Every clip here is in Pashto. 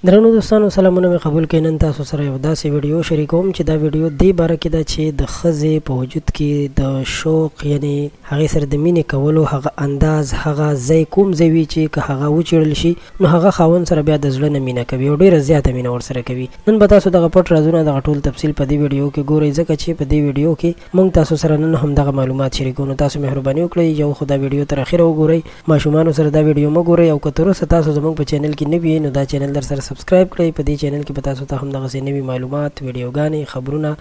درنو دوستانو سلامونه مې قبول کړئ. نن تاسو سره یو داسې ویډیو شریکوم چې دا ویډیو دې باره کې ده چې د ښځې په وجود کې د شوق یعنی هغې سره د مینې کولو هغه انداز هغه ځای کوم ځای وي چې که هغه وچیړل شي نو هغه خاوند سره بیا د زړه نه مینه کوي او ډېره زیاته مینه ورسره کوي. نن به تاسو دغه پټ رازونه دغه ټول تفصیل په دې ویډیو کې ګورئ ځکه چې په دې ویډیو کې موږ تاسو سره نن هم دغه معلومات شریکو. نو تاسو مهرباني وکړئ یو خو دا ویډیو تر اخره وګورئ، ماشومانو سره دا ویډیو مه ګورئ او که تر اوسه تاسو زموږ په چینل کې نوي یئ نو دا چینل در سره سبسکرایب کړئ. په دې چینل کې به تاسو ته هم دغسې نوي معلومات، ویډیوګانې، خبرونه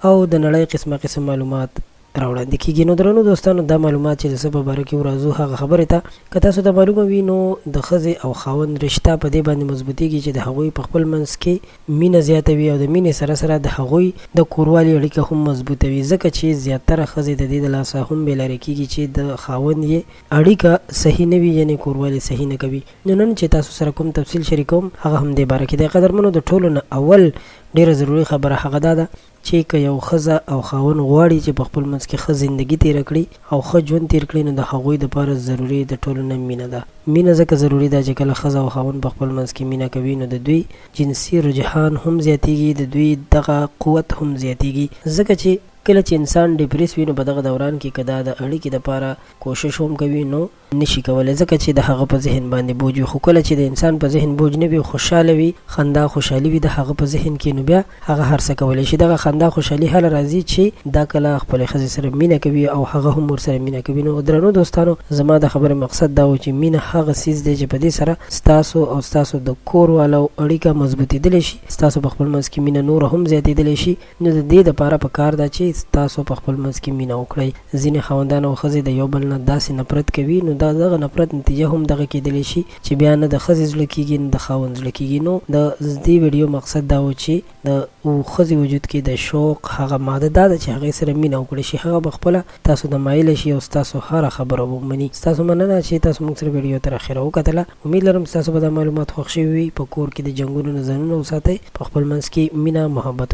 او د نړۍ قسم معلومات راوړاندې کیږي. نو درنو دوستانو دا معلومات چې د څه په باره کې ورځو هغه خبرې ته که تاسو ته معلومه وي نو د ښځې او خاوند رشته په دې باندې مضبوطیږي چې د هغوی په خپل منځ کې مینه زیاتوي او د مینې سره سره د هغوی د کوروالي اړیکه هم مضبوطوي، ځکه چې زیاتره ښځې د دې د لاسه هم بېلارې کیږي چې د خاوند یې اړیکه صحیح نه وي یعنې کوروالی صحیح نه کوي. نو نن چې تاسو سره کوم تفصیل شریکوم هغه هم دې باره کې دی. قدرمنو د ټولو نه اول ډیره ضروري خبره هغه دا ده چې که یو ښځه او خاوند غواړي چې په خپل منځ کې ښه زندګي تېره کړي او ښه ژوند تېر کړي نو د هغوی دپاره ضروري د ټولو نه مینه ده. مینه ځکه ضروري ده چې کله ښځه او خاوند په خپل منځ کې مینه کوي نو د دوی جنسي رجحان هم زیاتیږي، د دوی دغه قوت هم زیاتیږي، ځکه چې کله چې انسان ډپریس وي نو په دغه دوران کې که دا د اړیکې دپاره کوشش هم کوي نو نشي کولی، ځکه چې د هغه په ذهن باندې بوج وي. خو کله چې د انسان په ذهن بوج نه وي، خوشحاله وي، خندا خوشحالي وي د هغه په ذهن کې، نو بیا هغه هر څه کولی شي. دغه خندا خوشحالي هله راځي چې دا کله خپلې ښځې سره مینه کوي او هغه هم ورسره مینه کوي. نو درنو دوستانو زما د خبرې مقصد دا و چې مینه هغه څیز دی چې په دې سره ستاسو او ستاسو د کور والو اړیکه مضبوطېدلی شي، ستاسو په خپل منځ کې مینه نوره هم زیاتېدلی شي. نو د دې دپاره په کار ده چې ستاسو په خپل منځ کې مینه وکړئ. ځینې خاوندان او ښځې د یو بل نه داسې نفرت کوي نو دا دغه نفرت نتیجه هم دغه کېدلی شي چې بیا نه د ښځې زړه کېږي نه د خاوند زړه کېږي. نو د دې ویډیو مقصد دا و چې د ښځې وجود کې د شوق هغه ماده دا ده چې هغې سره مینه وکړی شي، هغه به خپله تاسو د مایله شي او ستاسو هره خبره ومني. ستاسو مننه چې تاسو موږ سره ویډیو تر اخره وکتله. امید لرم ستاسو به دا معلومات خوښ شوي وي. په کور کې د جنګونو نه ځانونه وساتئ، په خپل منځ کې مینه محبت